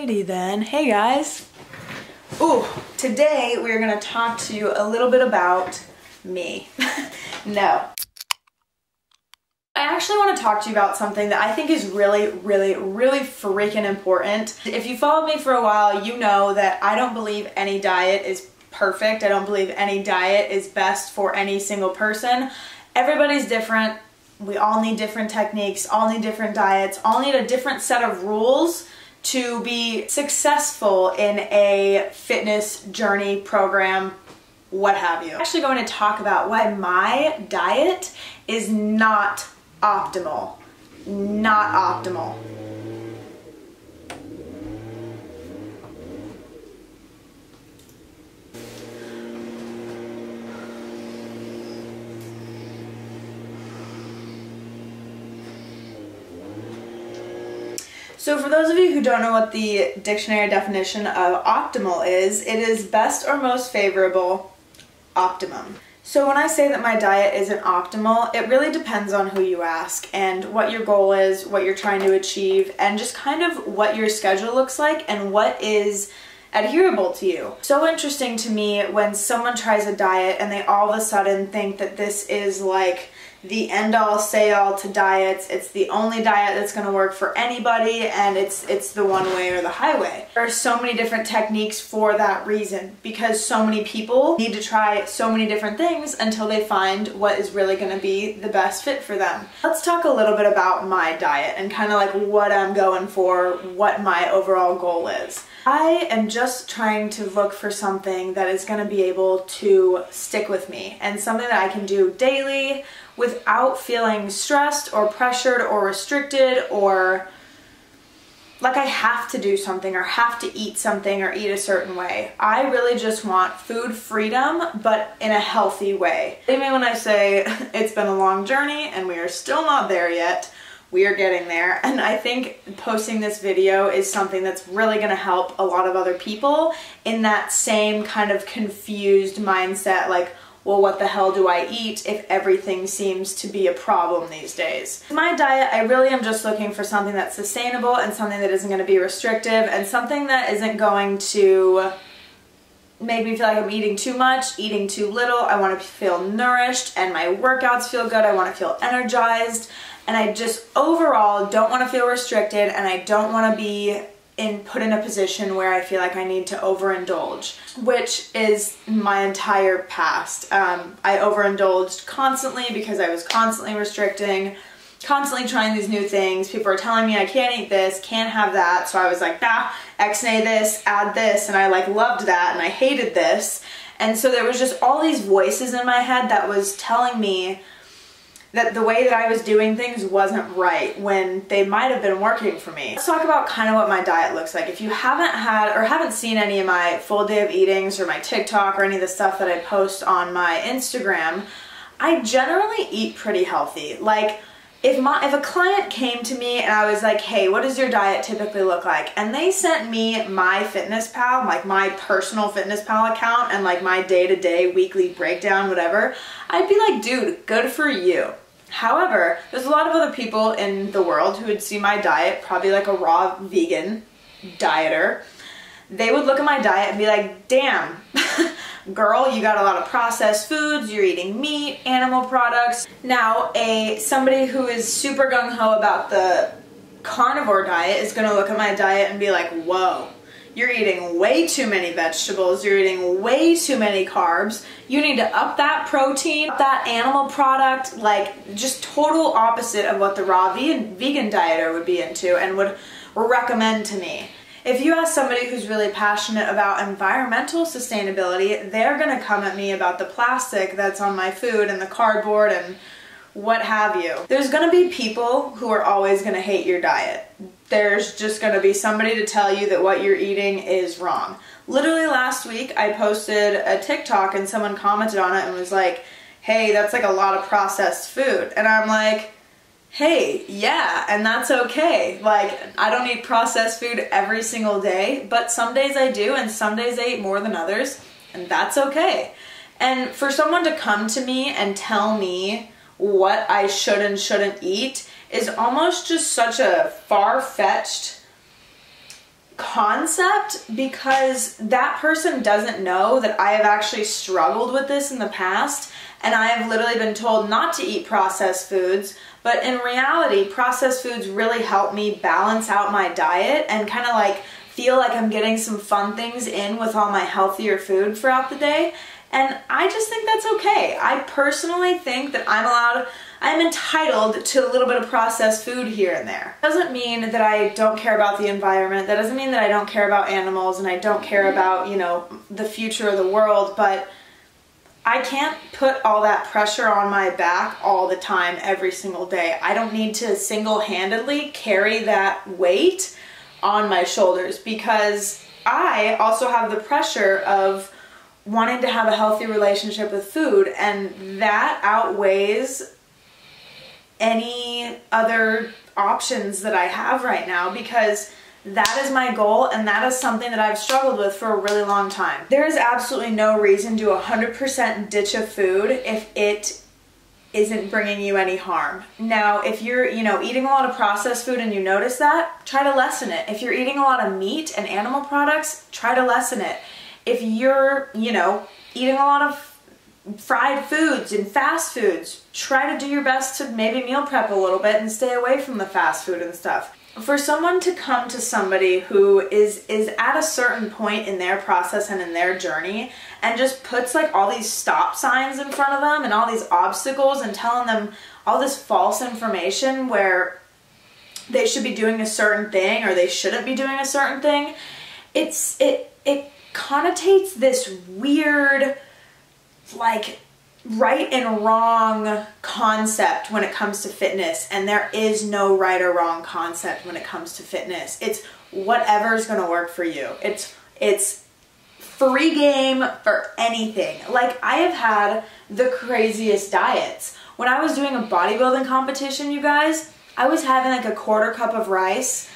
Alrighty then. Hey guys. Ooh, today we're gonna talk to you a little bit about me. No. I actually want to talk to you about something that I think is really freaking important. If you followed me for a while, you know that I don't believe any diet is perfect. I don't believe any diet is best for any single person. Everybody's different. We all need different techniques, all need different diets, all need a different set of rules to be successful in a fitness journey, program, what have you. I'm actually going to talk about why my diet is not optimal. Not optimal. So for those of you who don't know what the dictionary definition of optimal is, it is best or most favorable, optimum. So when I say that my diet isn't optimal, it really depends on who you ask and what your goal is, what you're trying to achieve, and just kind of what your schedule looks like and what is adherable to you. So interesting to me when someone tries a diet and they all of a sudden think that this is like the end-all say-all to diets. It's the only diet that's going to work for anybody, and it's the one way or the highway. There are so many different techniques for that reason, because so many people need to try so many different things until they find what is really going to be the best fit for them. Let's talk a little bit about my diet and kind of like what I'm going for, what my overall goal is. I am just trying to look for something that is going to be able to stick with me and something that I can do daily without feeling stressed or pressured or restricted or like I have to do something or have to eat something or eat a certain way. I really just want food freedom, but in a healthy way. Even when I say it's been a long journey and we are still not there yet, we are getting there, and I think posting this video is something that's really going to help a lot of other people in that same kind of confused mindset, like, well, what the hell do I eat if everything seems to be a problem these days? My diet, I really am just looking for something that's sustainable and something that isn't going to be restrictive and something that isn't going to make me feel like I'm eating too much, eating too little. I want to feel nourished and my workouts feel good. I want to feel energized. And I just overall don't want to feel restricted, and I don't want to be put in a position where I feel like I need to overindulge, which is my entire past. I overindulged constantly because I was constantly restricting, constantly trying these new things. People are telling me I can't eat this, can't have that, so I was like, nah, X-nay this, add this, and I like loved that and I hated this. And so there was just all these voices in my head that was telling me that the way that I was doing things wasn't right when they might have been working for me. Let's talk about kind of what my diet looks like. If you haven't had or haven't seen any of my full day of eatings or my TikTok or any of the stuff that I post on my Instagram, I generally eat pretty healthy. Like if a client came to me and I was like, hey, what does your diet typically look like? And they sent me my FitnessPal, like my personal FitnessPal account and like my day-to-day weekly breakdown, whatever, I'd be like, dude, good for you. However, there's a lot of other people in the world who would see my diet, probably like a raw vegan dieter. They would look at my diet and be like, damn, girl, you got a lot of processed foods, you're eating meat, animal products. Now, somebody who is super gung-ho about the carnivore diet is gonna look at my diet and be like, whoa, you're eating way too many vegetables, you're eating way too many carbs, you need to up that protein, up that animal product, like just total opposite of what the raw vegan dieter would be into and would recommend to me. If you ask somebody who's really passionate about environmental sustainability, they're gonna come at me about the plastic that's on my food and the cardboard and what have you. There's gonna be people who are always gonna hate your diet. There's just gonna be somebody to tell you that what you're eating is wrong. Literally last week, I posted a TikTok and someone commented on it and was like, hey, that's like a lot of processed food. And I'm like, hey, yeah, and that's okay. Like, I don't eat processed food every single day, but some days I do, and some days I eat more than others, and that's okay. And for someone to come to me and tell me what I should and shouldn't eat is almost just such a far-fetched concept because that person doesn't know that I have actually struggled with this in the past, and I have literally been told not to eat processed foods, but in reality, processed foods really help me balance out my diet and kind of like feel like I'm getting some fun things in with all my healthier food throughout the day. And I just think that's okay. I personally think that I'm entitled to a little bit of processed food here and there. Doesn't mean that I don't care about the environment. That doesn't mean that I don't care about animals and I don't care about, you know, the future of the world, but I can't put all that pressure on my back all the time, every single day. I don't need to single-handedly carry that weight on my shoulders because I also have the pressure of wanting to have a healthy relationship with food, and that outweighs any other options that I have right now because that is my goal, and that is something that I've struggled with for a really long time. There is absolutely no reason to 100% ditch a food if it isn't bringing you any harm. Now, if you're, you know, eating a lot of processed food and you notice that, try to lessen it. If you're eating a lot of meat and animal products, try to lessen it. If you're, you know, eating a lot of fried foods and fast foods, try to do your best to maybe meal prep a little bit and stay away from the fast food and stuff. For someone to come to somebody who is at a certain point in their process and in their journey and just puts like all these stop signs in front of them and all these obstacles and telling them all this false information where they should be doing a certain thing or they shouldn't be doing a certain thing, it connotates this weird, like, right and wrong concept when it comes to fitness, and there is no right or wrong concept when it comes to fitness. It's whatever's gonna work for you. It's free game for anything. Like, I have had the craziest diets. When I was doing a bodybuilding competition, you guys, I was having like a quarter cup of rice,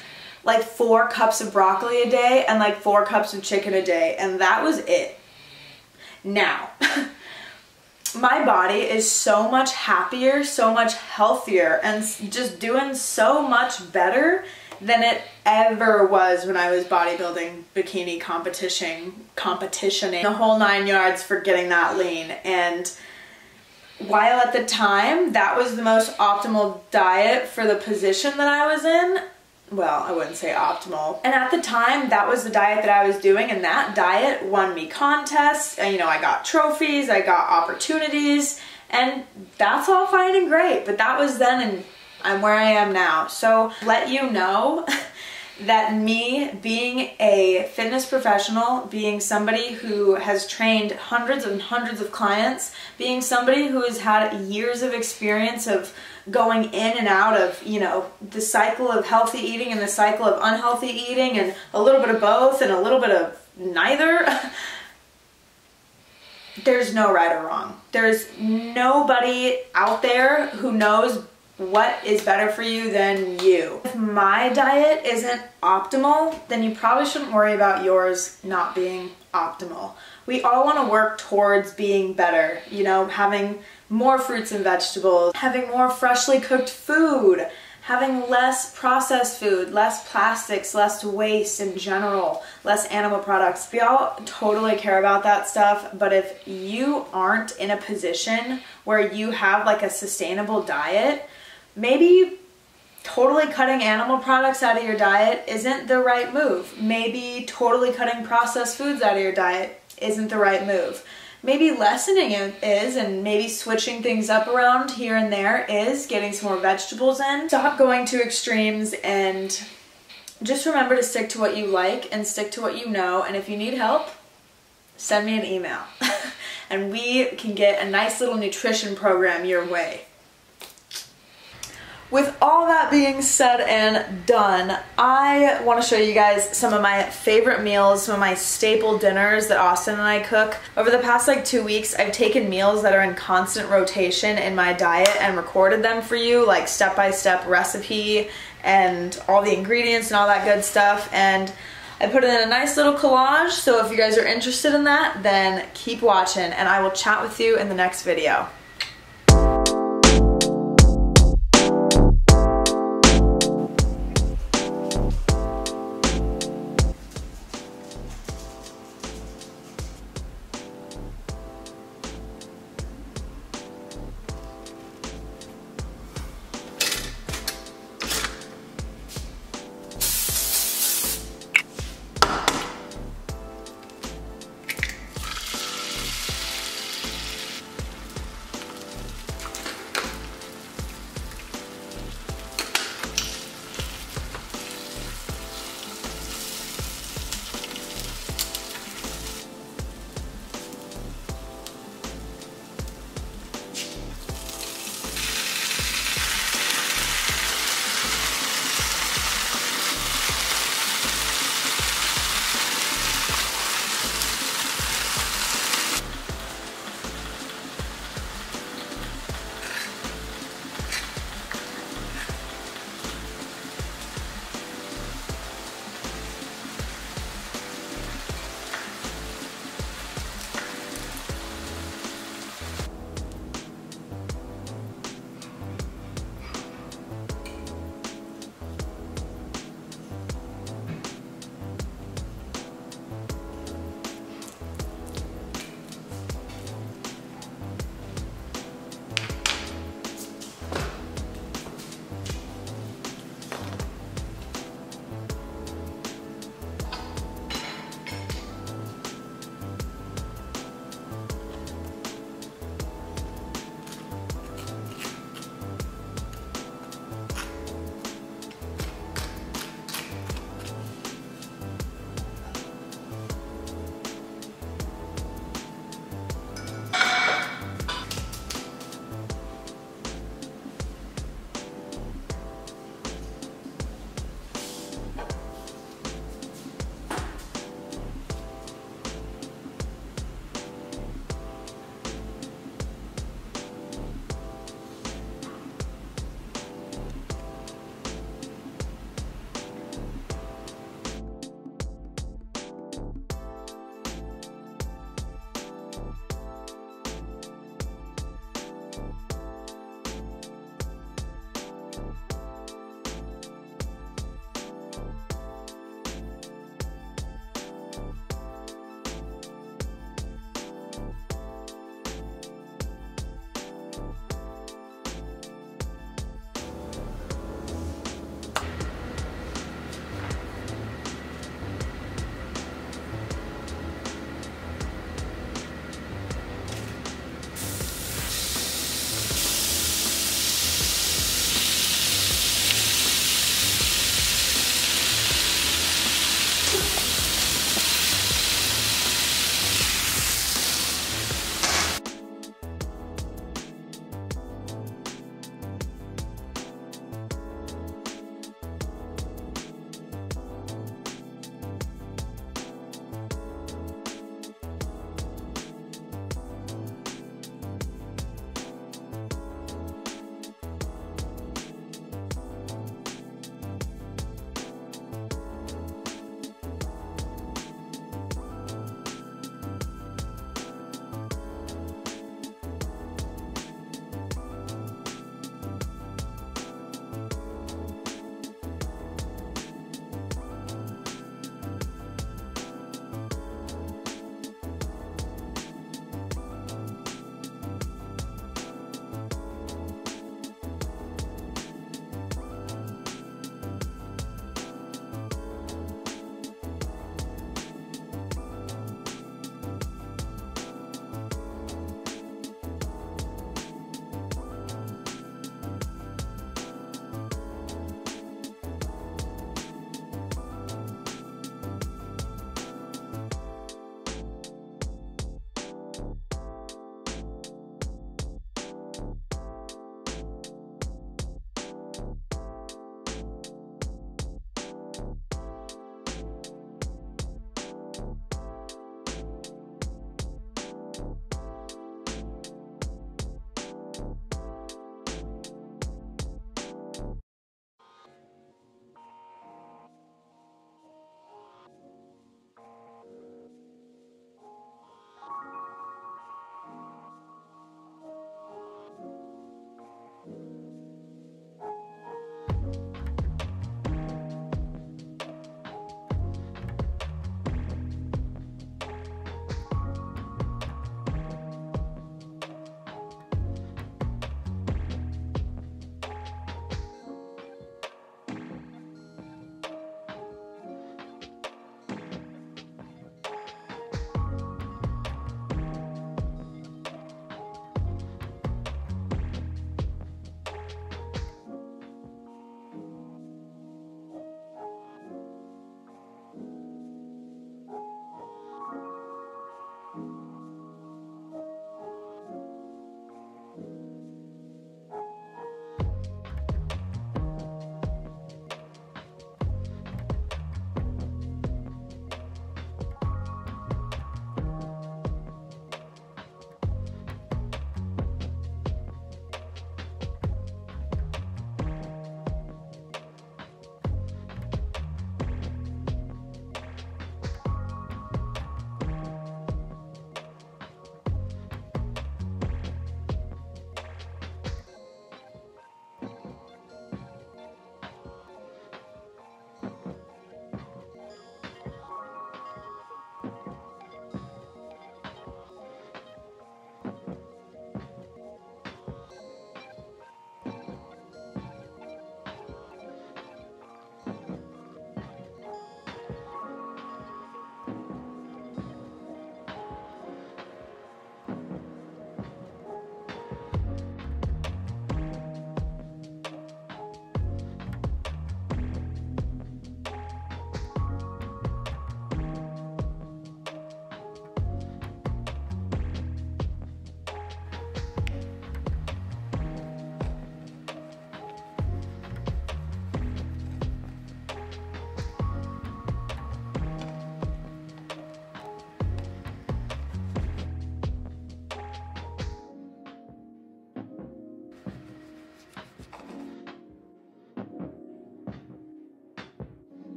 like 4 cups of broccoli a day, and like 4 cups of chicken a day, and that was it. Now, my body is so much happier, so much healthier, and just doing so much better than it ever was when I was bodybuilding, bikini competitioning, the whole 9 yards for getting that lean. And while at the time that was the most optimal diet for the position that I was in, well, I wouldn't say optimal. And at the time, that was the diet that I was doing, and that diet won me contests, and, you know, I got trophies, I got opportunities, and that's all fine and great, but that was then, and I'm where I am now. So let you know that me being a fitness professional, being somebody who has trained hundreds and hundreds of clients, being somebody who has had years of experience of going in and out of, you know, the cycle of healthy eating and the cycle of unhealthy eating and a little bit of both and a little bit of neither, there's no right or wrong. There's nobody out there who knows what is better for you than you. If my diet isn't optimal, then you probably shouldn't worry about yours not being optimal. We all want to work towards being better, you know, having more fruits and vegetables, having more freshly cooked food, having less processed food, less plastics, less waste in general, less animal products. We all totally care about that stuff, but if you aren't in a position where you have like a sustainable diet, maybe totally cutting animal products out of your diet isn't the right move. Maybe totally cutting processed foods out of your diet isn't the right move. Maybe lessening it is, and maybe switching things up around here and there is, getting some more vegetables in. Stop going to extremes and just remember to stick to what you like and stick to what you know, and if you need help, send me an email and we can get a nice little nutrition program your way. With all that being said and done, I want to show you guys some of my favorite meals, some of my staple dinners that Austin and I cook. Over the past like 2 weeks, I've taken meals that are in constant rotation in my diet and recorded them for you, like step-by-step recipe and all the ingredients and all that good stuff. And I put it in a nice little collage, so if you guys are interested in that, then keep watching and I will chat with you in the next video.